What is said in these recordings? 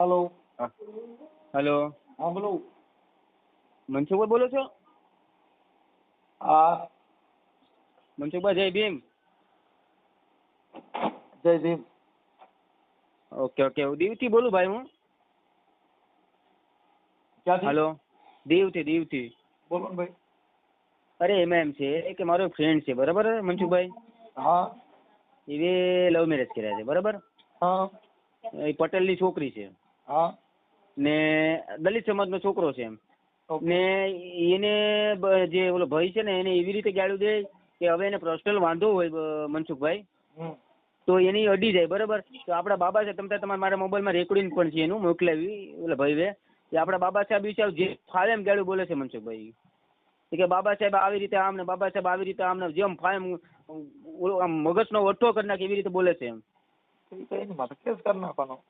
Hello. Hello. हाँ बोलो। मनसुख बोलो છો? हाँ मनसुखભાઈ જય ભીમ. जय भीम। ઓકે ઓકે, હું દીવથી બોલું ભાઈ. હું क्या थी? હેલો, દીવથી. बोलो न भाई। અરે એમ છે કે મારો ફ્રેન્ડ છે, બરાબર મનસુખભાઈ? हाँ એ લવ મેરેજ કર્યા છે, બરાબર? हाँ એ પટેલની છોકરી છે हाँ ને દલિત સમાજનો છોકરો છે એમ. ओके। ને એને જે ઓલો ભાઈ છે ને એને એવી રીતે ગાળ્યું દે કે હવે એને પર્સનલ વાંધો હોય મનસુખભાઈ તો એની અડી જાય, બરાબર? તો આપણા બાબા સાહેબ તમારે મારા મોબાઈલમાં રેકોર્ડિંગ પણ છે એનું મોકલાવી ઓલા ભાઈ કે આપણા બાબા સાહેબ વિશે જે ફાવે એમ ગાળું બોલે છે મનસુખભાઈ. કે બાબા સાહેબ આવી રીતે આમ ને બાબા સાહેબ આવી રીતે આમ ને જેમ ફાવે આમ મગજનો વઠ્ઠો કરી નાખે એવી રીતે બોલે છે એમ. कहीं नहीं माता केस करना पानो।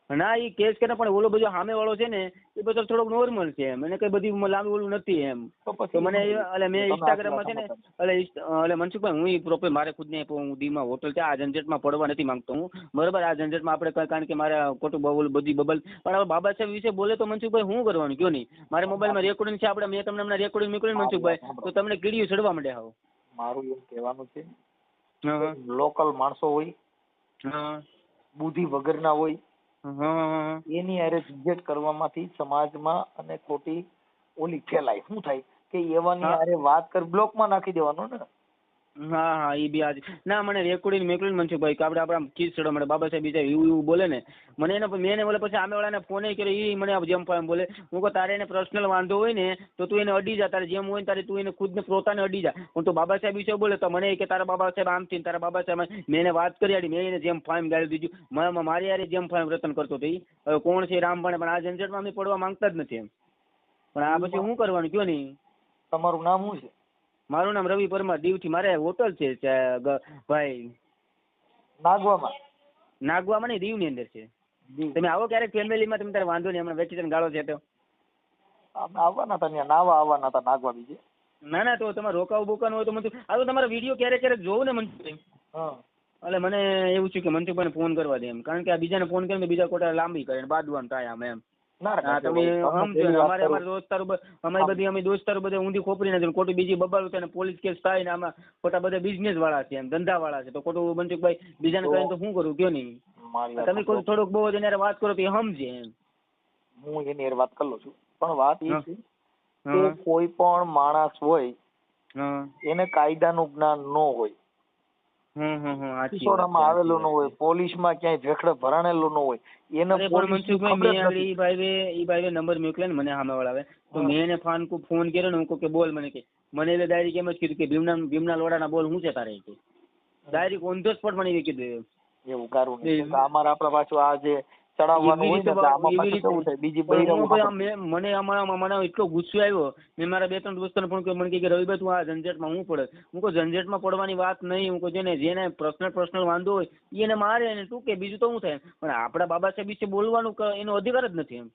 ના એ કેસ કરે પણ ઓલો બધો સામે વાળો છે ને એ બધો થોડોક નોર્મલ છે એમ, એને કઈ બધી લાંબુ ઓલું નથી એમ. તો મને એટલે મેં ઇન્સ્ટાગ્રામમાં છે ને એટલે મનસુખભાઈ હું પ્રોપર મારે ખુદ ને હું દીમાં હોટલ છે, આ ઝંઝટમાં પડવા નથી માંગતો હું, બરોબર? આ ઝંઝટમાં આપણે કારણ કે મારે ખોટું બધી બબલ પણ હવે બાબા સાહેબ વિશે બોલે તો મનસુખભાઈ શું કરવાનું કયો નહીં? મારે મોબાઈલમાં રેકોર્ડિંગ છે, આપણે મેં તમને હમણાં રેકોર્ડિંગ મોકલ્યું મનસુખભાઈ, તો તમને કીડીયું ચડવા માંડે આવો. મારું એમ કહેવાનું છે હા લોકલ માણસો હોય, હા બુદ્ધિ વગરના હોય, હા એની હારે રિજેક્ટ કરવામાંથી સમાજમાં અને ખોટી ઓલી ફેલાય. શું થાય કે એવાની હારે વાત કર બ્લોકમાં નાખી દેવાનો ને. હા હા એ બી આજ ના મને રેકોર્ડિંગ મેકલ્યું મનસુખભાઈ કે આપણે આપણા કીસ ચડવા મળે બાબા સાહેબ બીજા એવું બોલે ને મને એને મેં બોલે પછી આમે વાળાને ફોન કર્યો એ મને જેમ એમ બોલે. હું કહું તારે એને પર્સનલ વાંધો હોય ને તો તું એને અડી જા, તારે જેમ હોય ને તારે તું એને ખુદ ને પોતાને અડી જા, પણ તું બાબા સાહેબ વિશે બોલે તો મને કે તારા બાબા સાહેબ આમ થી તારા બાબા સાહેબ મેં એને વાત કરી આડી, મેં એને જેમ ફાઈમ ગાળી દીધું, મારી યાર જેમ ફાઈમ રતન કરતો હતો. હવે કોણ છે રામભાણે પણ આ ઝંઝટમાં અમે પડવા માંગતા જ નથી એમ. પણ આ પછી શું કરવાનું કયો નહીં? તમારું નામ શું છે? મારું નામ રવિ પરમાર, દીવથી. મારે હોટલ છે ભાઈ નાગવામાં. નાગવામાં નહીં, દીવની અંદર છે. તમે આવો ક્યારેક ફેમિલીમાં, તમે તારે વાંધો નહીં, હમણાં વેકેશન ગાળો છે તો. અમે આવવાના હતા ત્યાં નાવા આવવાના હતા નાગવા બીજે. ના ના તો તમારે રોકાવું બોકાનું હોય તો મને આ તો તમારા વિડીયો ક્યારેક જોવું ને મનસુખભાઈ. હા એટલે મને એવું છે કે મનસુખભાઈને ફોન કરવા દે એમ, કારણ કે આ બીજાને ફોન કરીને બીજા કોટા લાંબી કરે બાદવાનું થાય આમ એમ. હા તમે સમજો ને અમારા દોસ્તારો અમારી બધી અમે દોસ્તારો બધા ઊંધી ખોપરી નથી, ખોટું બીજી બબાલું થાય ને પોલીસ કેસ થાય ને આમાં ખોટા બધા બિઝનેસ વાળા છે એમ, ધંધા વાળા છે, તો ખોટું મનસુખભાઈ બીજાને કહે તો શું કરું કયો નહીં? તમે કોઈ થોડુંક બહુ જયારે વાત કરો તો એ સમજે એમ. હું એની વાત કરી લઉં છું, પણ વાત એ છે કે કોઈ પણ માણસ હોય એને કાયદાનું જ્ઞાન ન હોય, સિસોડામાં આવેલો ન હોય, પોલીસમાં ક્યાંય ભેખડે ભરાણેલો ન હોય, એને ઈ ભાઈ નંબર મોકલે ને મને સામે વાળા તો મેં એને ફોન કર્યો ને હું કહું કે બોલ મને કે મને એટલે ડાયરેક્ટ એમ જ કીધું કે ભીમના લોડાના બોલ શું છે તારે, ડાયરેક્ટ ઓન ધ સ્પોટ મને કીધું એવું ગારું નહીં. અમારે આપણા પાછું આ જે ચડાવવાનું હોય ને આમાં પાછું કેવું થાય બીજી મને આમાં એટલો ગુસ્સો આવ્યો. મેં મારા 2-3 દોસ્તોને ફોન કર્યો, મને કે રવિભાઈ તું આ ઝંઝટમાં હું પડે? હું કહું ઝંઝટમાં પડવાની વાત નહીં, હું કહું જેને પર્સનલ વાંધો હોય એને મારે ને તું કે બીજું તો શું થાય, પણ આપણા બાબા સાહેબ વિશે બોલવાનું એનો અધિકાર જ નથી એમ.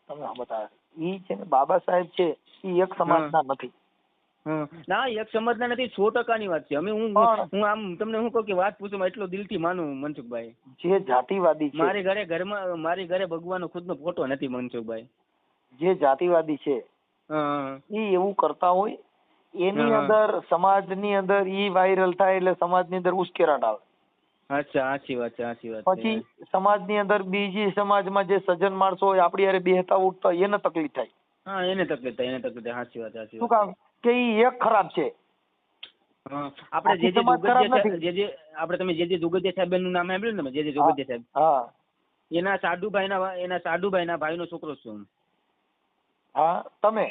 તમે બતાવે ઈ છે ને બાબા સાહેબ છે ઈ એક સમાજના નથી. ના એક સમજના નથી, 100% વાત છે. અમે હું આમ તમને શું કહું કે વાત પૂછું એટલો દિલથી માનું મનસુખભાઈ. જે જાતિવાદી છે મારી ઘરે ભગવાનનો ખુદનો ફોટો નથી મનસુખભાઈ. જે જાતિવાદી છે ઈ એવું કરતા હોય એની અંદર સમાજની અંદર ઈ વાયરલ થાય એટલે સમાજની અંદર ઉશ્કેરાટ આવે. અચ્છા સાચી વાત છે. પછી સમાજની અંદર બીજી સમાજમાં જે સજ્જન માણસો હોય આપણી હારે બેહતા ઉઠતા એને તકલીફ થાય. હા એને તકલીફ થાય સાચી વાત. શું કામ કે ઈ એક ખરાબ છે. આપણે જે તમે જે દુગડિયા સાહેબ નું નામ સાંભળ્યું ને, જે દુગડિયા સાહેબ, હા એના સાડુભાઈના ભાઈનો છોકરો છું. હા તમે?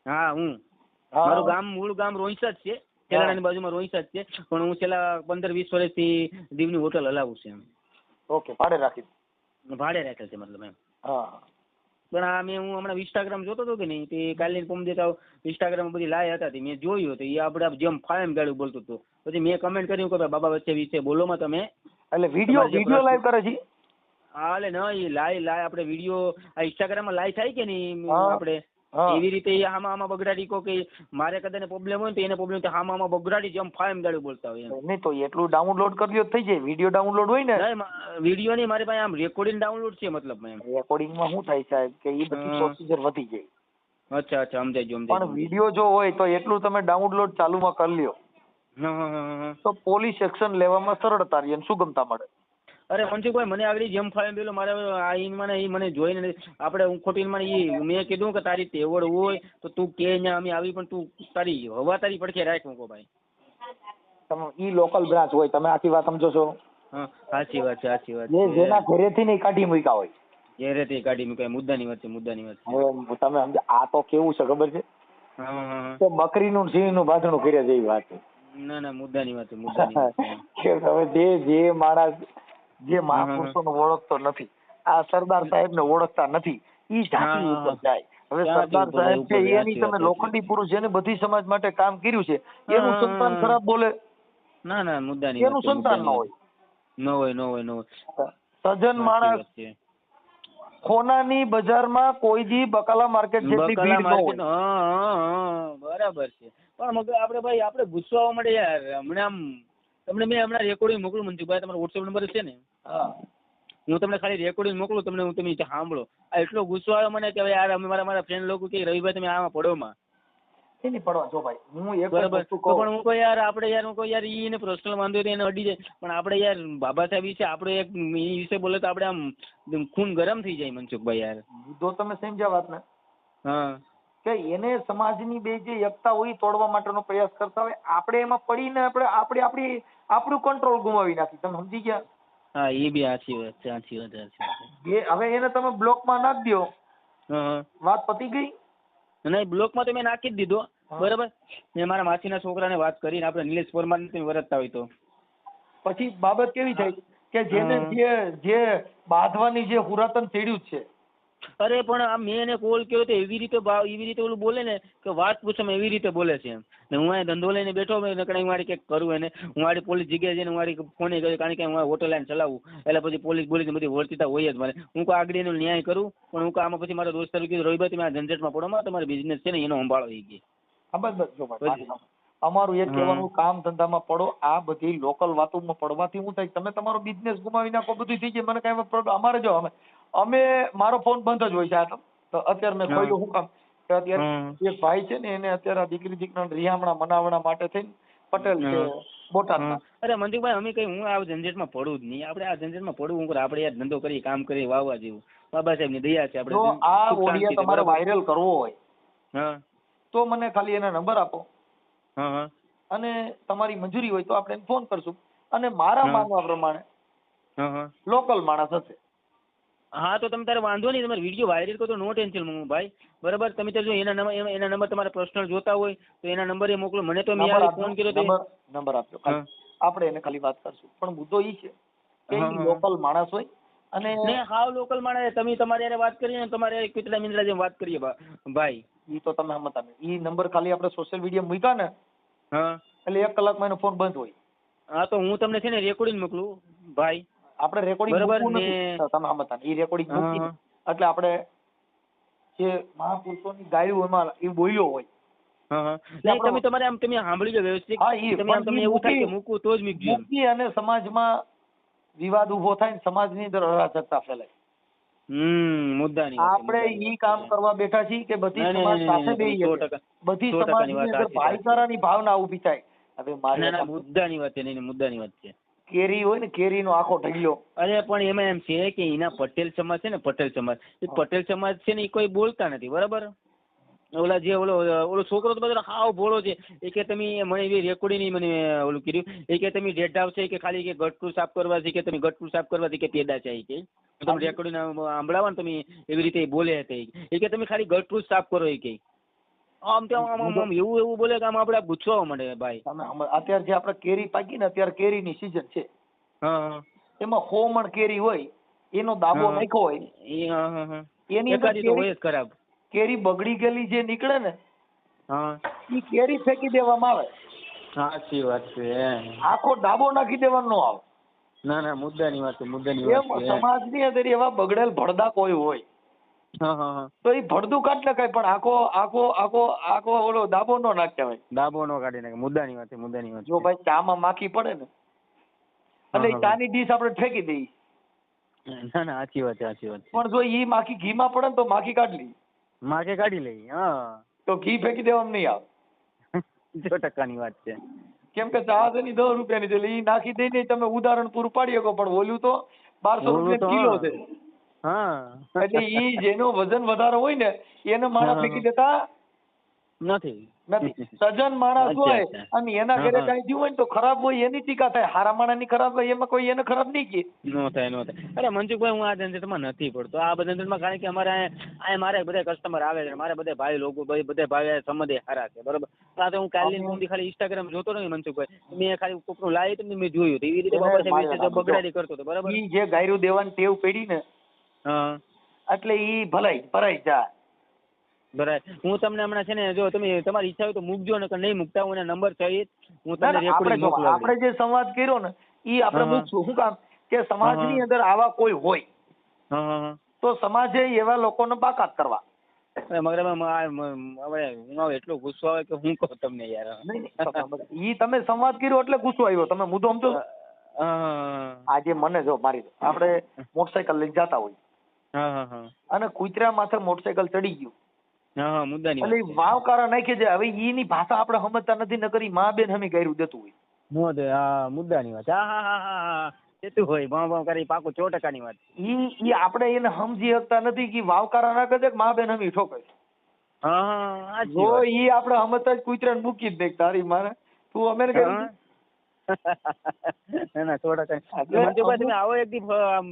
હા હું. મારું મૂળ ગામ રોહિસા જ છે, ખેલાડાની બાજુમાં રોહિસા જ છે, પણ હું છેલ્લા 15-20 વર્ષથી દીવની હોટલ હલાવું છું. ઓકે, ભાડે રાખેલ છે મતલબ એમ. હા પણ આ હું હમણાં ઇન્સ્ટાગ્રામ જોતો હતો કે નહીં, તે કાલની પમ દેતા ઇન્સ્ટાગ્રામ બધી લાય હતા, મેં જોયું હતું એ આપણે જેમ ફાયમ ગાડું બોલતું હતું. પછી મેં કમેન્ટ કર્યું કે બાબા વચ્ચે વિશે બોલોમાં તમે એટલે વિડીયો લાઈવ કરે છે. હા એટલે ના એ લાય આપણે વિડીયો આ ઇન્સ્ટાગ્રામમાં લાઈવ થાય કે નહીં આપણે હા. એવી રીતે એ આમાં બગડાડી કહો કે મારે કદાચ પ્રોબ્લેમ હોય ને તો એને પ્રોબ્લેમ તો આમાં બગડાડી જેમ ફાયમ દાડી બોલતા હોય એમ. નહીં તો એટલું ડાઉનલોડ કરી લ્યો તો થઈ જાય. વિડીયો ડાઉનલોડ હોય ને વિડીયો ની મારી પાસે આમ રેકોર્ડિંગ ડાઉનલોડ છે મતલબ એમ. રેકોર્ડિંગમાં શું થાય સાહેબ કે એ બધી પ્રોસિજર વધી જાય. અચ્છા અચ્છા સમજાઈ ગયું પણ વિડીયો જો હોય તો એટલું તમે ડાઉનલોડ ચાલુમાં કરી લ્યો હા. તો પોલીસ એક્શન લેવામાં સરળતા રહે અને સુગમતા મળે. અરે મનસુખભાઈ મને આગળ જેમ ફાયમ પેલો મારે આ મને જોઈને આપણે હું ખોટી મને મેં કીધું કે તારી તેવડ હોય તો તું કે અહીંયા અમે આવી પણ તું તારી હવા તારી પડખે રાખ મૂકો ભાઈ. તમે ઈ લોકલ બ્રાન્ચ હોય, તમે આખી વાત સમજો છો. હા સાચી વાત છે જે જેના ઘરેથી નહીં કાઢી મૂક્યા હોય ઘેરેથી કાઢી મૂકાય. મુદ્દાની વાત છે. હવે તમે સમજો આ તો કેવું છે ખબર છે હા. કે બકરીનું સિંહનું બાંધણું કર્યા જેવી વાત છે. ના મુદ્દાની વાત છે. કે હવે જે માણસ જે મહાપુરુષોને ઓળખતો નથી, આ સરદાર સાહેબને ઓળખતા નથી, ઈ જાતિ ઉપર જાય. હવે સરદાર સાહેબ છે એની તમે લોખંડી પુરુષ જેને બધી સમાજ માટે કામ કર્યું છે એનું સંતાન ખરાબ બોલે? ના મુદ્દાની એનું સંતાન ન હોય. સજ્જન માણસ ખોનાની બજારમાં કોઈ દી બકાલા માર્કેટ જેટલી ભીડ ન હોય. બરાબર છે. પણ મગર આપણે ભાઈ આપણે ગુસ્સો આવવા મળે યાર. હમણાં આમ તમને મેં હમણાં રેકોર્ડિંગ મોકલું મનસુખભાઈ, તમારો વોટ્સએપ નંબર છે ને? હા. હું તમને ખાલી રેકોર્ડિંગ મોકલું તમને, હું તમે સાંભળો. આ એટલો ગુસ્સો આવ્યો મને કે યાર અમે મારા ફ્રેન્ડ લોકો કે રવિભાઈ તમે આમાં પડોમાં એની પડવા જો ભાઈ હું એક બરાબર. વસ્તુ તો કહું. પણ હું કહું યાર આપણે યાર હું કહું યાર એને પર્સનલ વાંધો એને અડી જાય, પણ આપણે યાર બાબા સાહેબ વિશે આપણે એક એ વિશે બોલે તો આપણે આમ ખૂન ગરમ થઈ જાય મનસુખભાઈ યાર. જો તમે સમજ્યા વાત ને હા કે એને સમાજની બે જે એકતા હોય એ તોડવા માટેનો પ્રયાસ કરતા હોય, આપણે એમાં પડીને આપણું કંટ્રોલ ગુમાવી નાખી. તમે સમજી ગયા? હા એ બી સાચી વાત છે. હવે એને તમે બ્લોકમાં નાખી દો, હા વાત પતી ગઈ. નહીં બ્લોકમાં તો મેં નાખી જ દીધો. બરાબર. મેં મારા માસીના છોકરાને વાત કરીને આપણે નિલેશ પરમાર વરતતા હોય તો પછી બાબત કેવી થઈ કે જેને જે બાંધવાની જે પુરાતન ચડ્યું છે. અરે પણ આ મેં એને કોલ કર્યો તો એવી રીતે ઓલું બોલે ને કે વાત પૂછો એવી રીતે બોલે છે એમ. ને હું અહીંયા ધંધો લઈને બેઠો નકડા હું કંઈક કરું એને હું આડી પોલીસ જગ્યાએ જઈને હું ફોને કર્યો કારણ કે હું હોટલ લાઈન ચલાવું એટલે પછી પોલીસ બોલીને બધી વર્તિતા હોય જ મારે. હું કોઈ આગળ એનો ન્યાય કરું પણ હું આમાં પછી મારા દોસ્તાર કીધું રવિભાઈ તમે આ ઝંઝટમાં પડો તમારે બિઝનેસ છે ને એનો સંભાળો એ કે અમારું એક કહેવાનું કામ ધંધામાં પડો. આ બધી લોકલ વાતોમાં પડવાથી શું થાય તમે તમારો બિઝનેસ ગુમાવી નાખો બધું થઈ જાય. મને કઈ પ્રોબ્લેમ અમારે જો અમે મારો ફોન બંધ જ હોય છે આ તો અત્યારે મેં ખોલ્યું શું કામ કે અત્યારે એક ભાઈ છે ને એને અત્યારે દીકરા રિયામણા મનાવણા માટે થઈને પટેલ છે બોટાદમાં. અરે મનસુખભાઈ અમે કઈ હું આ ઝંઝટમાં પડું જ નહીં. આપણે આ ઝંઝટમાં પડવું હું આપણે યાર ધંધો કરીએ કામ કરીએ વાવવા જેવું બાબા સાહેબ ની દયા છે. આપણે આ ઓડિયો તમારે વાયરલ કરવો હોય હા તો મને ખાલી એના નંબર આપો હા અને તમારી મંજૂરી હોય તો આપણે એને ફોન કરશું. અને મારા માનવા પ્રમાણે લોકલ માણસ હશે. હા તો તમે તારે વાંધો નહીં તમારે વિડીયો વાયરલ કરો તો નો ટેન્શન ભાઈ. બરાબર. તમે તો જો એના નંબર તમારે પર્સનલ જોતા હોય તો એના નંબર એ મોકલો. મને તો મેં ફોન કર્યો તો નંબર આપજો આપણે એને ખાલી વાત કરશું. પણ મુદ્દો એ છે કે એ લોકલ માણસ હોય અને હાવ લોકલ માણસ તમે તમારે યારે વાત કરીએ ને તમારે કેટલા મિનિટ જેમ વાત કરીએ ભાઈ ઈ તો તમે સમજતા નહીં. ઈ નંબર ખાલી આપણે સોશિયલ મીડિયા મૂક્યા ને એટલે 1 કલાકમાં એનો ફોન બંધ હોય. હા તો હું તમને છે ને રેકોર્ડિંગ મોકલું ભાઈ. આપણે રેકોર્ડિંગ મૂકવું નથી તમે સમજતા નહીં. ઈ રેકોર્ડિંગ મૂકી એટલે આપણે જે મહાપુરુષોની ગાયું એમાં એ બોલ્યો હોય તમે તમારે આમ તમે સાંભળી લો વ્યવસ્થિત. તમે એવું થાય કે મૂકવું તો જ મૂકજો. મૂકી અને સમાજમાં વિવાદ ઉભો થાય ને સમાજની અંદર અરાજકતા ફેલાય. મુદ્દાની આપણે ઈ કામ કરવા બેઠા છીએ કે બધી સમાજ સાથે બેહીએ, બધી સમાજની અંદર ભાઈચારાની ભાવના ઊભી થાય. હવે મારી મુદ્દાની વાત છે. નહીં મુદ્દાની વાત છે. કેરી હોય ને કેરીનો આખો ઢગલો. અરે પણ એમાં એમ છે કે એના પટેલ સમાજ છે ને પટેલ સમાજ એ પટેલ સમાજ છે ને એ કોઈ બોલતા નથી. બરાબર. ઓલા જે ઓલો છોકરો તો બધો હાવ ભોળો છે. એ કે તમે મને એવી રેકોર્ડિંગ મને ઓલું કર્યું એ કે તમે ડેટ આવશે કે ખાલી કે ગટકું સાફ કરવાથી કે તમે ગટકું સાફ કરવાથી કે પેદા છે કે તમે રેકોર્ડિંગ સાંભળાવો ને તમે એવી રીતે બોલે હતા એ કે તમે ખાલી ગટકું સાફ કરો એ કે આમ તેમ એવું બોલે કે આમ આપણે પૂછવા મળે ભાઈ. અત્યારે જે આપણે કેરી પાકી ને અત્યારે કેરીની સીઝન છે એમાં 100 મણ કેરી હોય એનો દાબો નાખ્યો હોય એની અંદર હોય જ ખરાબ કેરી બગડી ગયેલી જે નીકળે ને એ કેરી ફેંકી દેવામાં આવે. સાચી વાત છે. આખો ડાબો નાખી દેવાનો આવે. ના મુદ્દાની વાત છે. મુદ્દાની વાત છે. સમાજની અંદર એવા બગડેલ ભડદા કોઈ હોય હા હા હા. તો એ ભડદું કાઢ નખાય, પણ આખો આખો આખો આખો ઓલો દાબો નો નાખતા હોય. ડાબો નો કાઢી નાખે. મુદ્દાની વાત છે, મુદ્દાની વાત જો છે. ભાઈ ચામાં માખી પડે ને એટલે એ ચાની ડીશ આપણે ફેંકી દઈએ, ના ના સાચી વાત છે, સાચી વાત છે. પણ જો ઈ માખી ઘીમાં પડે ને તો માખી કાઢી લઈ, માકે કાઢી લઈ. હા. તો ઘી ફેંકી દેવામાં નહીં આવે. 100% વાત છે. કેમ કે ચા છે ની 10 રૂપિયાની છે, એટલે ઈ નાખી દઈને તમે ઉદાહરણ પૂરું પાડી શકો, પણ ઓલું તો 1200 ઓલું તો રૂપિયા કિલો છે. હા. એટલે ઈ જેનો વજન વધારે હોય ને એને માણા ફેંકી દેતા નથી. નથી. સજ્જન માણસ હોય અને એના ઘરે કઈ થયું હોય ને તો ખરાબ હોય એની ટીકા થાય, હારા માણસની ખરાબ હોય એમાં કોઈ એને ખરાબ નહીં કહે. નો થાય, નો થાય. અરે મનસુખભાઈ, હું આ ધંધામાં નથી પડતો, આ બધા ધંધામાં, કારણ કે અમારે અહીંયા મારે બધા કસ્ટમર આવે છે, મારે બધા ભાઈ લોકો બધા ભાઈ સંબંધે સારા છે, બરોબર. આ તો હું કાલની હું ખાલી ઇન્સ્ટાગ્રામ જોતો નહીં મનસુખભાઈ, મેં ખાલી કોકનું લાવી તો મેં જોયું એવી રીતે બાબા સાહેબ બગડાડી કરતો હતો, બરાબર. ઈ જે ગાયરું દેવાની ટેવ પડી ને, હા, એટલે ઈ ભરાઈ જાય. બરાબર. હું તમને હમણાં છે ને, જો તમે તમારી ઈચ્છા હોય તો મૂકજો, ને નહીં મૂકતા હું એના નંબર સહિત હું તમને રેકોર્ડિંગ મોકલાવી. આપણે જે સંવાદ કર્યો ને ઈ આપણે મૂકશું. શું કામ કે સમાજની અંદર આવા કોઈ હોય તો સમાજે એવા લોકોને બાકાત કરવા. મગર હવે એટલો ગુસ્સો આવે કે હું કહું તમને યાર. ઈ તમે સંવાદ કર્યો એટલે ગુસ્સો આવ્યો, તમે મુદ્દો સમજો. આજે મને જો મારી આપણે મોટરસાયકલ લઈને જતા હોય અને કૂતરા માથે મોટરસાયકલ ચડી ગયું, મુદ્દાની એટલે વાવકારા નાખી જાય. હવે ઈની ભાષા આપણે સમજતા નથી, નકરી માં બેન હમી ગાયરું દેતું હોય. નો દે. હા, મુદ્દાની વાત. હા દેતું હોય, ભાવ કરી પાકું 100%ની વાત. ઈ આપણે એને સમજી શકતા નથી કે વાવકારા ના કરે કે માં બેન હમી ઠોકે. જો ઈ આપણે સમજતા જ કૂતરાને મૂકી જ દે તારી મારે તું અમે ના 100%. મંજુભાઈ, તમે આવો એક દી,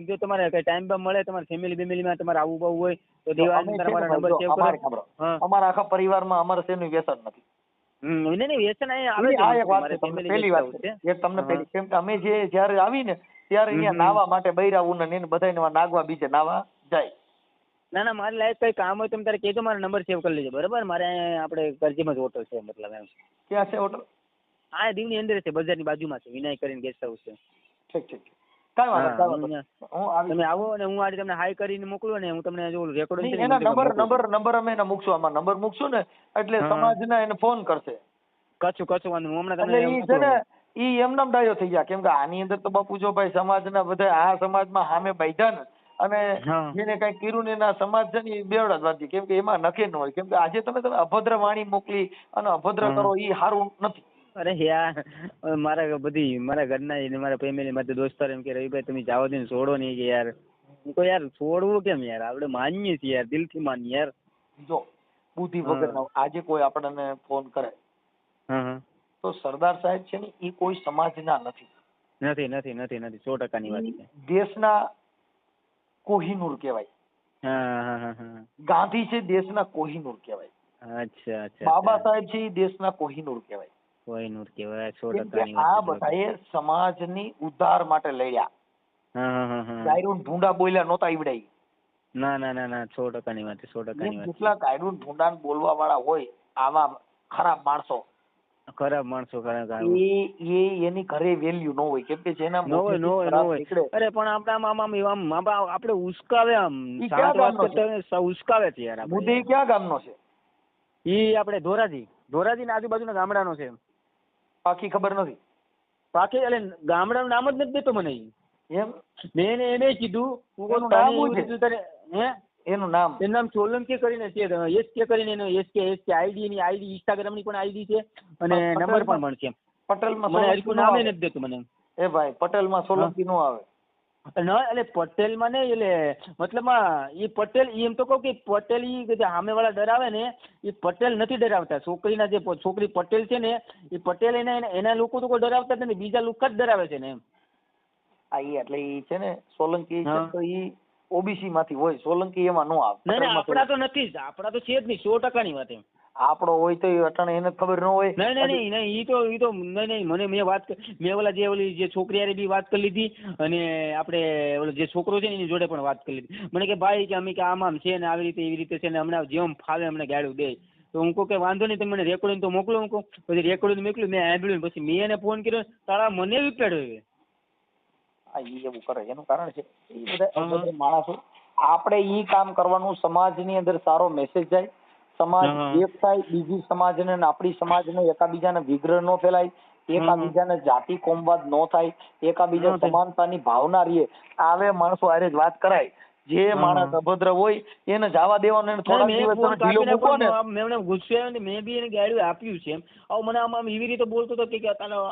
જો તમારે કઈ ટાઈમ મળે, તમારી ફેમિલીમાં તમારે આવું બહુ હોય તો દિવાળી તમારા નંબર સેવ કરો. અમારા આખા પરિવારમાં અમારે શેનું વ્યસન નથી. નહીં વ્યસન આવે. પહેલી વાત એ તમને પહેલી, કેમ કે અમે જયારે આવીને ત્યારે અહીંયા નાવા માટે બૈરા ઉને એને બધાને નાગવા બીજે નાવા જાય. ના મારે લાયક કઈ કામ હોય તમે તારે કહેજો, મારો નંબર સેવ કરી લેજો, બરાબર. મારે આપણે કરજીમાં જ હોટલ છે, મતલબ એમ. ક્યાં છે હોટલ? હા, દીવની અંદર છે, બજારની બાજુમાં છે, વિનય કરીને ગેસ્ટ હાઉસ છે. ઠીક. કાઈ વાંધો તમે આવો અને હું આજે તમને હાઈ કરીને મોકલું ને હું તમને જો રેકોર્ડિંગ છે એના નંબર અમે એને મૂકશું, આમાં નંબર મૂકશું ને એટલે સમાજના એને ફોન કરશે. કચ્છું વાંધો હું હમણાં તમને ઈ છે ને ઈ એમનામ ડાયો થઈ ગયા. કેમ કે આની અંદર તો બાપુ જો ભાઈ સમાજના બધા આ સમાજમાં સામે બાંધ્યા ને અને જેને કઈ કર્યું ને એના સમાજ છે ને એ બેવડા જ વાંચી. કેમ કે એમાં નખે ન હોય. કેમ કે આજે તમે અભદ્ર વાણી મોકલી અને અભદ્ર કરો ઈ સારું નથી. અરે યાર, મારા ઘરના મારા ફેમિલી માટે દોસ્તાર એમ કે રવિભાઈ તમે જાઓ દે, છોડો નહીં કે યાર. હું કહું યાર છોડવું કેમ યાર, આપણે માનીએ છીએ યાર, દિલથી માનીએ યાર. જો બુદ્ધિ વગર આજે કોઈ આપણને ફોન કરે તો સરદાર સાહેબ છે ને એ કોઈ સમાજના નથી. 100%ની વાત છે. દેશના કોહિનૂર કહેવાય. ગાંધી છે દેશના કોહિનૂર કહેવાય. અચ્છા. બાબા સાહેબ છે એ દેશના કોહિનૂર કહેવાય. કોહિનૂર કહેવાય. 100%ની વાત. આ બધાએ સમાજની ઉદ્ધાર માટે લડ્યા. કાયરું ઢૂંઢા બોલ્યા નહોતા ઈવડાઈ. ના 100%ની વાત છે. 100%ની વાત. જેટલા કાયરું ઢૂંઢા બોલવા વાળા હોય આવા ખરાબ માણસો એની ઘરે વેલ્યુ ન હોય. કેમ કે જેના નો હોય. અરે પણ આપણે ઉસ્કાવે, આમ ઉસ્કાવે છે યાર. મુદ્દે ક્યાં ગામનો છે? ઈ આપણે ધોરાજી ના આજુબાજુના ગામડાનો છે. પાકી ખબર નથી. પાકી એટલે ગામડાનું નામ જ નથી દેતો મને. એમ મેં એને કીધું એનું નામ સોલંકી કરીને છે, એસકે કરીને એસકે આઈડી ઇન્સ્ટાગ્રામ ની પણ આઈડી છે અને નંબર પણ મળશે. પટેલમાં મને હરકું નામે નથી દેતું મને. એ ભાઈ પટેલમાં સોલંકી નો આવે. એટલે પટેલમાં નહીં, એટલે મતલબમાં એ પટેલ એમ તો કહું કે પટેલ ઈ સામે વાળા ડરાવે ને એ પટેલ નથી ડરાવતા. છોકરીના જે છોકરી પટેલ છે ને એ પટેલ એના લોકો તો કોઈ ડરાવતા જ નથી, બીજા લોકો જ ડરાવે છે ને એમ. એટલે ઈ છે ને સોલંકી છે તો ઈ ઓબીસી માંથી હોય. સોલંકી એમાં નો આવે. નહીં આપડા તો નથી જ, આપડા તો છે જ નહીં. 100%ની વાત એમ. આપણો હોય તો અટાણે એને ખબર ન હોય. નહીં ઈ તો નહીં. મેં ઓલા જે છોકરી હારે બી વાત કરી લીધી અને આપણે ઓલો જે છોકરો છે ને એની જોડે પણ વાત કરી લીધી. મને કે ભાઈ કે અમે કે આમ છે ને આવી રીતે એવી રીતે છે ને હમણાં જેમ ફાવે અમને ગાડું દે. તો હું કહું કે વાંધો નહીં, તમે મને રેકોર્ડિંગ તો મોકલો. હું કહું પછી રેકોર્ડિંગ મોકલ્યું, મેં સાંભળ્યું, પછી મેં એને ફોન કર્યો, તારા મને વિપેડ્યો. એવું કરે એનું કારણ છે એ બધા માણસો આપણે ઈ કામ કરવાનું, સમાજની અંદર સારો મેસેજ જાય, સમાજ એક થાય, બીજી સમાજને અને આપણી સમાજને એકાબીજાને વિગ્રહ ન ફેલાય, એકાબીજાને જાતિ કોમવાદ ન થાય, એકાબીજા સમાનતાની ભાવના રહે, આવે માણસો હારે જ વાત કરાય. જે માણસ અભદ્ર હોય એને જવા દેવાનો, એને થોડા દિવસ તમે ઢીલો મૂકો ને. મેં ગુસ્સે આવ્યો ને મેં બી એને ગાળ્યું આપ્યું છે એમ. આવું મને આમ એવી રીતે બોલતો હતો કે તારા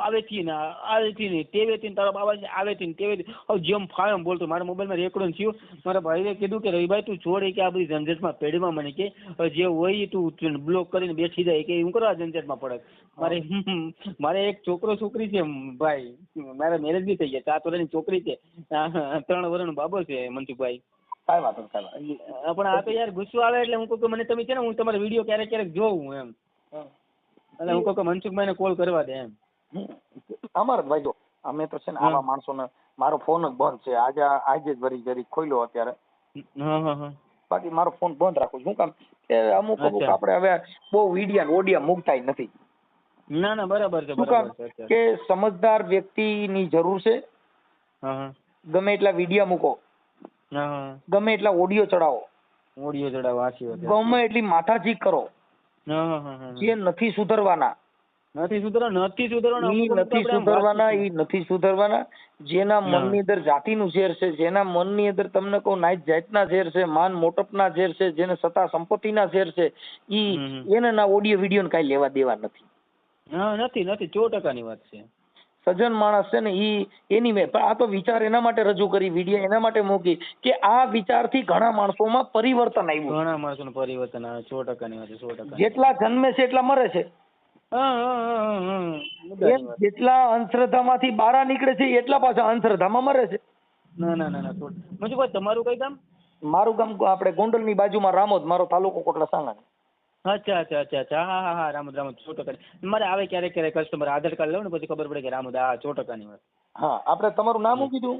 આવેથી ને આવેથી ને તેવેથી તારા બાબા આવેથી ને તેવેથી, હવે જેમ ફાવે એમ બોલતો. મારા મોબાઈલમાં રેકોર્ડિંગ થયું. મારા ભાઈએ કીધું કે રવિભાઈ તું છોડ કે આ બધી ઝંઝટમાં પેઢીમાં મને કે જે હોય તું બ્લોક કરીને બેસી જાય કે હું કરવા ઝંઝટમાં પડે. મારે એક છોકરી છે ભાઈ, મારા મેરેજ બી થઈ ગયા, 4 વર્ષની છોકરી છે, 3 વર્ષનો બાબો છે મનસુખભાઈ. કાંઈ વાંધો નહીં. પણ આ તો યાર ગુસ્સો આવે એટલે હું કહું કે મને તમે છે ને હું તમારો વિડીયો ક્યારેક ક્યારેક જોઉં એમ, એટલે હું કહું કે મનસુખભાઈને કોલ કરવા દે એમ. અમારે ભાઈ જો અમે તો છે ને આવા માણસોને, મારો ફોન જ બંધ છે, આજે જ વરી ખોલ્યો અત્યારે, બાકી મારો ફોન બંધ રાખું છું. શું કામ કે અમુક આપણે હવે બહુ વિડિયા ઓડિયા મૂકતા નથી. ના ના બરાબર છે, બરાબર છે કે સમજદાર વ્યક્તિની જરૂર છે. ગમે એટલા વિડિયા મૂકો, ગમે એટલા ઓડિયો ચડાવો, ગમે એટલી માથાચીક કરો, જે નથી સુધરવાના જેના મનની અંદર જાતિનું ઝેર છે, જેના મનની અંદર તમને કહું નાઈટ જાતના ઝેર છે, માન મોટપના ઝેર છે, જેને સત્તા સંપત્તિના ઝેર છે, એને ના ઓડિયો વિડિયો ને કાંઈ લેવા દેવા નથી. નથી 100% વાત છે. સજ્જન માણસ છે ને એની મેં આ તો વિચાર એના માટે રજૂ કરી, વિડીયો એના માટે મૂકી કે આ વિચારથી ઘણા માણસોમાં પરિવર્તન આવ્યું. ઘણા માણસોનું પરિવર્તન આવે. 100%ની વાત છે. 100%. જેટલા જન્મે છે એટલા મરે છે. જેટલા અંધશ્રદ્ધામાંથી બહાર નીકળે છે એટલા પાછા અંધશ્રદ્ધામાં મરે છે. ના મનસુખભાઈ તમારું કઈ ગામ? મારું ગામ આપણે ગોંડલની બાજુમાં રામોદ, મારો તાલુકો કોટડા સાંગાણી. અચ્છા. હા રામોદ 100%. મારે આવે ક્યારેક કસ્ટમર આધાર કાર્ડ લઉં ને પછી ખબર પડે કે રામોદ. 100%ની વાત. હા આપણે તમારું નામ શું કીધું?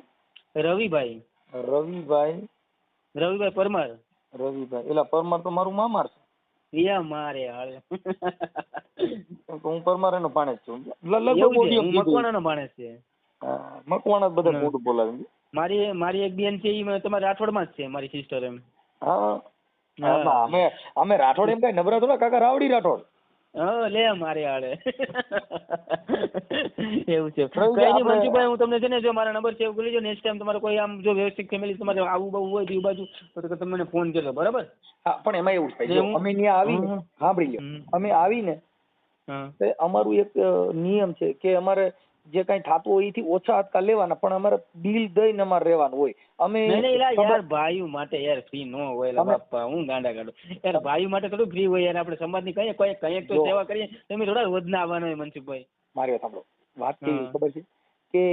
રવિભાઈ પરમાર. રવિભાઈ એલા પરમાર તો મારું મામાર છે. મારે હાલે હું પરમાર એનો ભાણેજ છું. મકવાણાનો ભાણેજ છે. મકવાણા બધા ખોટું બોલાવે. મારી એક બેન છે એ તમારા રાઠોડમાં જ છે, મારી સિસ્ટર એમ. અમે રાઠોડ એમ કઈ નબળા થોડા, કાકા રાવડી રાઠોડ. લે મારે હાલે એવું છે. કઈ નહીં મનસુખભાઈ, હું તમને છે ને જો મારા નંબર સેવ કરી લેજો. નેક્સ્ટ ટાઈમ તમારે કોઈ આમ જો વ્યવસ્થિત ફેમિલી તમારે આવું બહુ હોય એ બાજુ તો તમે મને ફોન કરજો, બરાબર? હા પણ એમાં એવું થાય, અમે ત્યાં આવીને સાંભળી લો, અમે આવીને અમારું એક નિયમ છે કે અમારે જે કઈ થતું હોય એથી ઓછા હટકા લેવાના, પણ અમારે બિલ દઈને અમારે રહેવાનું હોય. અમે યાર ભાઈઓ માટે યાર ફ્રી ન હોય બાપા, હું ગાંડા કાઢું યાર. ભાઈઓ માટે થોડું ફ્રી હોય યાર. આપણે સમાજની કઈક તો સેવા કરીએ. તમે થોડા વધના આવવાનો હોય મનસુખભાઈ. મારી સાંભળો, વાત કેવી ખબર છે કે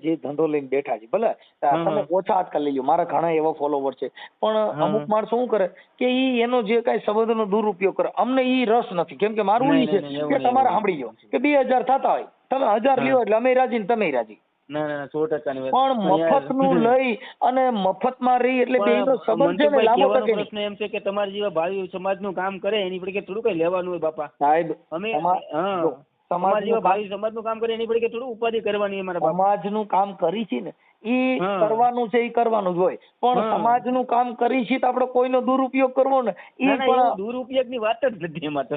જે ધંધો લઈને બેઠા છે, ભલે તમે ઓછા હટકા લઈ લો, મારા ઘણા એવા ફોલોવર છે, પણ અમુક માણસો શું કરે કે એનો જે કઈ સંબંધનો દુરુપયોગ કરે. અમને ઈ રસ નથી, કેમ કે મારું ઈ છે કે તમારે સાંભળી લો કે 2000 થતા હોય, તમે 1000 લ્યો એટલે અમે રાજી ને તમે રાજી. ના 100%. પણ મફતનું લઈ અને મફતમાં રહી એટલે બેનો સંબંધ છે ને લાંબો ટકે. પ્રશ્ન એમ છે કે તમારા જેવા ભાઈ સમાજનું કામ કરે એની પડકે થોડું કઈ લેવાનું હોય બાપા. સાહેબ અમે સમાજ જેવા ભાઈ સમાજનું કામ કરે એની પડકે થોડું ઉપાધિ કરવાની અમારા બાપા. સમાજનું કામ કરી છે ને ઈ કરવાનું છે, ઈ કરવાનું જ હોય, પણ સમાજનું કામ કરી છે તો આપણે કોઈનો દુરુપયોગ કરવો ને ઈ પણ દુરુપયોગની વાત જ નથી એમાં તો.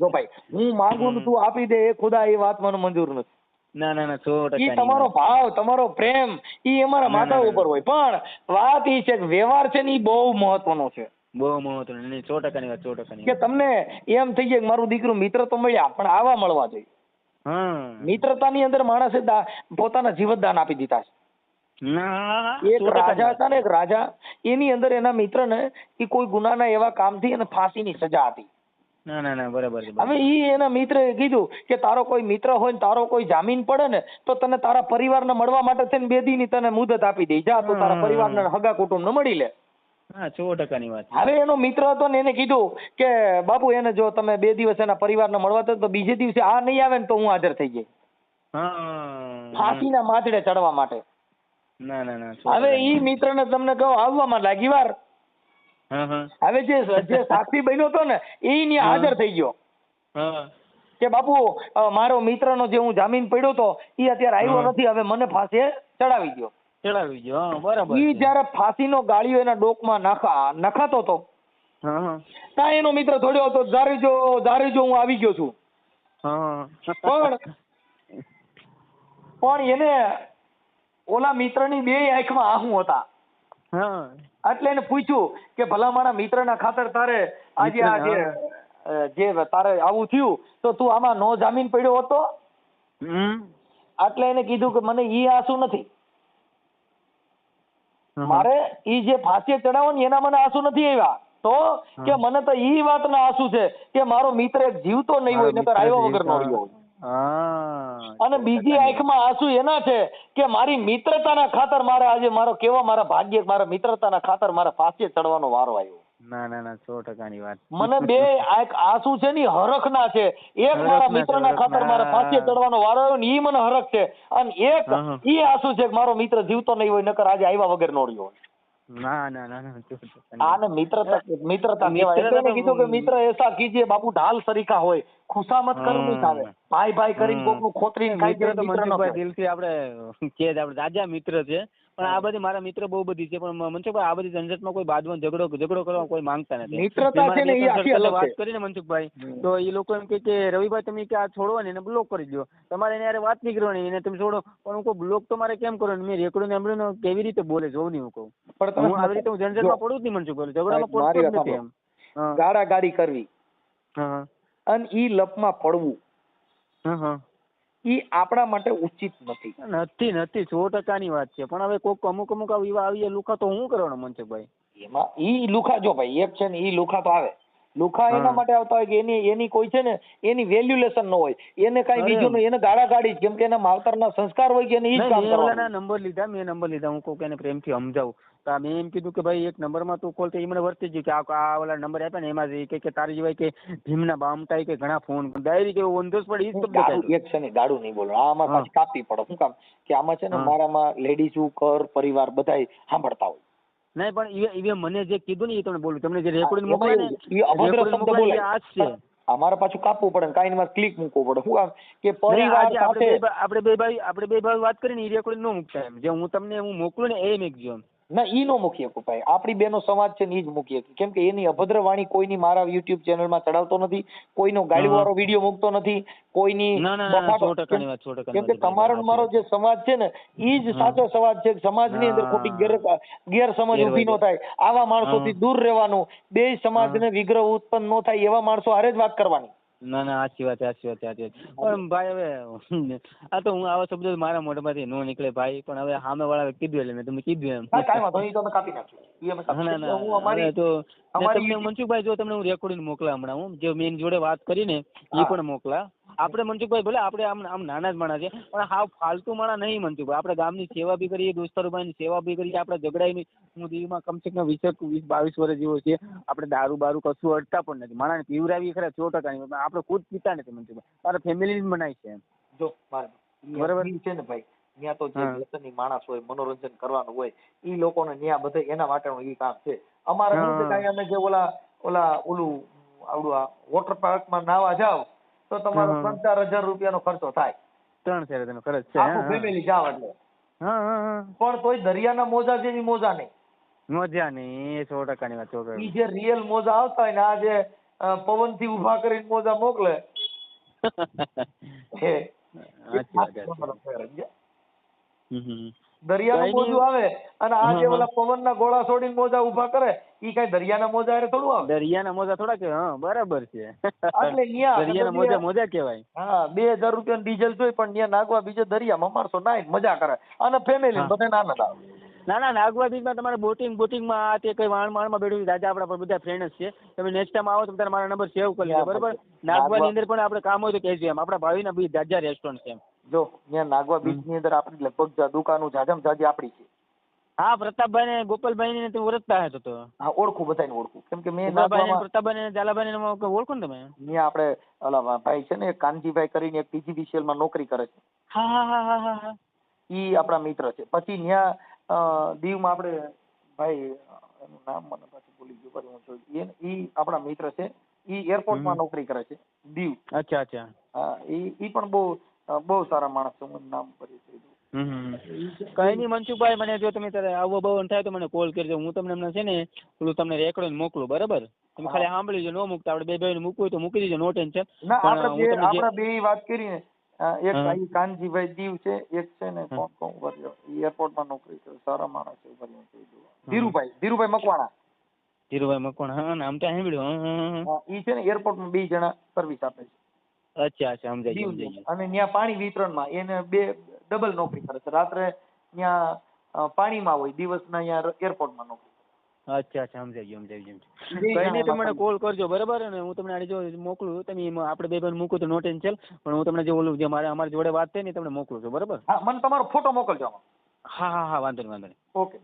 જો ભાઈ હું માંગુ ને તું આપી દે, એ ખુદા એ વાત મને મંજૂર નથી. ના 100%. ઈ તમારો ભાવ, તમારો પ્રેમ ઈ અમારા માથા ઉપર હોય, પણ વાત ઈ છે કે વ્યવહાર છે ને ઈ બહુ મહત્વનો છે. બહુ મહત્વનું. 100%ની વાત. 100%. કે તમને એમ થઈ જાય કે મારું દીકરું મિત્ર તો મળ્યા, પણ આવા મળવા જોઈએ. મિત્રતાની અંદર માણસે પોતાના જીવતદાન આપી દીધા છે. એક રાજા હતા ને, એક રાજા, એની અંદર એના મિત્રને એ કોઈ ગુનાના એવા કામથી એને ફાંસીની સજા હતી. ના બરાબર છે. હવે ઈ એના મિત્રએ કીધું કે તારો કોઈ મિત્ર હોય ને તારો કોઈ જામીન પડે ને તો તને તારા પરિવારને મળવા માટે છે ને 2 દીની તને મુદત આપી દે, જા તો તારા પરિવારને હગા કુટુંબને મળી લે. 100%ની વાત. હવે એનો મિત્ર હતો ને એને કીધું કે બાપુ એને જો તમે 2 દિવસ એના પરિવારને મળવા દો તો બીજે દિવસે આ નહીં આવે ને તો હું હાજર થઈ જઈશ ફાંસીના માથડે ચડવા માટે. ના. હવે ઈ મિત્રને તમને કહો આવવામાં લાગી વાર. હવે જે સાક્ષી બન્યો હતો ને એ ત્યાં હાજર થઈ ગયો કે બાપુ મારો મિત્રનો જે હું જામીન પડ્યો હતો એ અત્યારે આવ્યો નથી, હવે મને ફાંસીએ ચડાવી દો. ચડાવી ગયો. હા બરાબર ઈ છે. જયારે ફાંસીનો ગાળિયો એના ડોકમાં નખાતો હતો હા હા ત્યાં એનો મિત્ર દોડ્યો હતો, જારી જો હું આવી ગયો છું. હા પણ એને ઓલા મિત્રની બે આંખમાં આંસુ હતા. હા એટલે એને પૂછ્યું કે ભલા મારા મિત્રના ખાતર તારે આજે જે તારે આવું થયું તો તું આમાં નો જામીન પડ્યો હતો. એટલે એને કીધું કે મને ઈ આંસુ નથી, મારે ઈ જે ફાંસીએ ચડાવો ને એના મને આંસુ નથી આવ્યા, તો કે મને તો ઈ વાતના આંસુ છે કે મારો મિત્ર એક જીવતો નહીં હોય નકર આવ્યા વગર નો રહ્યો હોય. અને બીજી આંખમાં આંસુ એના છે કે મારી મિત્રતાના ખાતર મારે આજે મારા ભાગ્ય મારા મિત્રતાના ખાતર મારે ફાંસીએ ચડવાનો વારો આવ્યો. ના 100%ની વાત. મને બે આંસુ છે ને હરખના છે. એક મારા મિત્રના ખાતર મારે ફાંસીએ ચડવાનો વારો આવ્યો ને ઈ મને હરખ છે, અને એક ઈ આંસુ છે કે મારો મિત્ર જીવતો નહીં હોય નકર આજે આવ્યા વગર નો રહ્યો. ના આને મિત્રતા કહેવાય. એટલે એને કીધું કે મિત્ર એસા કીજીએ બાપુ ઢાલ સરીખા હોય, ખુશામત કરવું ચાલે, ભાઈ કરીને કોકનું ખોતરીને ખાઈ જાય મિત્ર ન કહેવાય. દિલથી આપણે રાજા મિત્ર છે, પણ આ બધી મારા મિત્ર બહુ બધી છે, પણ મનસુખભાઈ આ બધી ઝંઝટમાં કોઈ બાદમાં ઝઘડો કરવા કોઈ માંગતા નથી. મિત્રતા છે ને એ આખી અલગ છે. વાત કરીને મનસુખભાઈ તો એ લોકો એમ કે રવિભાઈ તમે કે આ છોડો ને એને બ્લોક કરી દો, તમારે એને વાત નહીં કરવાની, એને તમે છોડો, પણ હું કહું બ્લોક તો મારે કેમ કરો? મેં રેકોર્ડિંગ સાંભળ્યું કેવી રીતે બોલે જોઉં નહીં. હું કહું હું આવી રીતે ઝંઝટમાં પડું જ નહીં મનસુખભાઈ, ઝઘડામાં પડતો જ નથી એમ. ગાડી કરવી અને ઈ લપમાં પડવું ઈ આપણા માટે ઉચિત નથી. 100%ની વાત છે. પણ હવે કોક અમુક આવી લુખા તો શું કરવાનો મનસુખભાઈ? એમાં ઈ લુખા જો ભાઈ એક છે ને ઈ લુખા તો આવે. લુખા એના માટે આવતા હોય કે એની કોઈ છે ને એની વેલ્યુલેશન ન હોય, એને કઈ બીજું એને ગાડી કેમ કે એના માવતરના સંસ્કાર હોય કે એને ઈ જ કામ કરવાનું. મેં નંબર લીધા, હું કહું કે એને પ્રેમથી સમજાવું તો મેં એમ કીધું કે ભાઈ એક નંબરમાં તું કોલ, તો એ મને વર્તી ગયું કે આ ઓલા નંબર આપ્યા ને એમાં કે તારી જેવાય કે ભીમના બામટા કે ઘણા ફોન ડાયરી કે ઓનધોસ પડે એક છે ને ગાડું નહીં બોલો, આમાં પાછી કાપી પડે. શું કામ કે આમાં છે ને મારામાં લેડીઝ ઘર પરિવાર બધા સાંભળતા હોય. નહીં પણ એ મને જે કીધું ને એ તમને બોલું, તમને જે રેકોર્ડિંગ મોકલે ને એ અભદ્ર શબ્દ બોલે આ જ છે. અમારે પાછું કાપવું પડે, કાઈ માં ક્લિક મૂકવું પડે. શું કામ કે પરિવાર સાથે આપણે બે ભાઈ વાત કરીને એ રેકોર્ડિંગ ન મૂકતા એમ, જે હું તમને મોકલું ને એ મેકજો એમ. ના ઈ નો મૂકીએ ભાઈ, આપણી બેનો સમાજ છે ને ઈ જ મૂકીએ, કેમ કે એની અભદ્ર વાણી કોઈની મારા યુટ્યુબ ચેનલમાં ચડાવતો નથી, કોઈનો ગાળ્યો વાળો વિડીયો મૂકતો નથી, કોઈની કેમ કે તમારો મારો જે સમાજ છે ને ઈ જ સાચો સમાજ છે. સમાજની અંદર ખોટી ગેરસમજ ઊભી ન થાય, આવા માણસોથી દૂર રહેવાનું, બે સમાજને વિગ્રહ ઉત્પન્ન ન થાય એવા માણસો હારે જ વાત કરવાની. ના સાચી વાત. પણ ભાઈ હવે આ તો હું આવા શબ્દો મારા મોઢામાંથી નો નીકળે ભાઈ, પણ હવે સામે વાળા કીધું એટલે મેં તમને કીધું એમ. તમને મનસુખભાઈ જો તમને હું રેકોર્ડિંગ મોકલા હમણાં, હું જે મેં જોડે વાત કરીને એ પણ મોકલા. આપણે મનસુખભાઈ ભલે આપણે આમ નાના જ માણસ છે, પણ હાવ ફાલતુ માણસ નહીં મનસુખભાઈ. આપણે ગામની સેવા બી કરીએ, દોસ્તારોભાઈની સેવા બી કરીએ, આપણે ઝઘડાઈ નહીં. હું દીવમાં કમસે કમ 20-22 વર્ષ જેવો છે. આપણે દારૂ કશું અડતા પણ નથી. માણસને પીવરાવી ખરા 100%, આપણે ખુદ પીતા નથી મનસુખભાઈ. મારા ફેમિલી જ બનાવી છે એમ. જો બરાબર છે ને ભાઈ, ત્યાં તો જે વ્યસની માણસ હોય, મનોરંજન કરવાનું હોય, ઈ લોકોને ત્યાં બધે એના માટેનું ઈ કામ છે. અમારે અમે જે ઓલું આવડું વોટર પાર્કમાં નાવા જાવ તો તમારો 3-4 હજાર રૂપિયાનો ખર્ચો થાય. 3-4 હજારનો ખર્ચ છે આખું ફેમિલી જાવ એટલે. પણ તોય દરિયાના મોજા જેવી મોજા નહીં. 100%ની વાત. ઈ જે રિયલ મોજા આવતા હોય ને આ જે પવનથી ઉભા કરીને મોજા મોકલે દરિયાનું મોજું આવે અને આ જે ઓલા પવનના ગોળા છોડીને મોજા ઉભા કરે ઈ કઈ દરિયાના મોજા હારે થોડું આવે. દરિયાના મોજા થોડા કહેવાય. બરાબર છે. એટલે દરિયાના મોજા કહેવાય. હા, 2000 રૂપિયાનું ડીઝલ જોઈ પણ ત્યાં નાગવા બીજે દરિયામાં માણસો નાઈ મજા કરે અને ફેમિલી બધાને આનંદ આવે. ના નાગવા બીચમાં તમારે બોટિંગમાં આ તે કઈ વાણમાં બેઠું રાજા આપણા બધા ફ્રેન્ડ છે. તમે નેક્સ્ટ ટાઈમ આવો તો મારા નંબર સેવ કરી લેજો બરાબર. નાગવાની અંદર પણ આપણે કામ હોય તો કહેજો એમ. આપણા ભાવિના બીજ જાજા રેસ્ટોરન્ટ છે એમ. જો ત્યાં નાગવા બીચ ની અંદર આપણી લગભગ દુકાનો જાજમ જાજી આપણી છે. હા, પ્રતાપભાઈ ને ગોપાલભાઈ ને તમે ઓળખતા હશો તો? હા, ઓળખું, બધાને ઓળખું. કેમ કે મેં પ્રતાપભાઈ ને ઝાલાભાઈ ને ઓળખો ને તમે? ત્યાં આપણે ઓલા ભાઈ છે ને કાનજીભાઈ કરીને એક PGVCL માં નોકરી કરે છે. હા. ઈ આપણા મિત્ર છે. પછી ત્યાં દીવમાં આપણે ભાઈ એનું નામ મને પાછું ભૂલી ગયું, ઈ આપણા મિત્ર છે. ઈ એરપોર્ટમાં નોકરી કરે છે દીવ. અચ્છા. હા, ઈ પણ બહુ સારા માણસ છે. હું નામ ભૂલી ગયો. કઈ નહીં મનસુખભાઈ, મને જો તમે ત્યારે આવવા બવન થાય તો મને કોલ કરજો. હું તમને એમને છે ને પેલું તમને રેકોર્ડિંગ મોકલું, બરાબર? તમે ખાલી સાંભળી લેજો, ન મૂકતા આપણે બે ભાઈને મૂકવું હોય તો મૂકી દેજો, નો ટેન્શન. ના આપણે બે વાત કરીને એક ભાઈ કાનજીભાઈ દીવ છે, એક છે ને કોણ એરપોર્ટમાં નોકરી કરે, સારા માણસ છે, ધીરુભાઈ મકવાણા. ધીરુભાઈ મકવાણા, હા નામ તો સાંભળ્યું. હા ઈ છે ને એરપોર્ટમાં 2 જણા સર્વિસ આપે છે. અચ્છા સમજાય. અને ત્યાં પાણી વિતરણમાં એને 2 ડબલ નોકરી કરે છે. રાત્રે ત્યાં પાણીમાં હોય, દિવસના અહીંયા એરપોર્ટમાં નોકરી. અચ્છા સમજાઈ ગયું. કઈ નહીં તમે મને કોલ કરજો, બરાબર? અને હું તમને આજે જો મોકલું, તમે આપણે બે ભાઈ મૂકું તો નો ટેન્શન, પણ હું તમને જે ઓલું જે અમારી જોડે વાત થઈ ને તમને મોકલું છું, બરાબર? હા, મને તમારો ફોટો મોકલજો. હા વાંધો નહીં. ઓકે.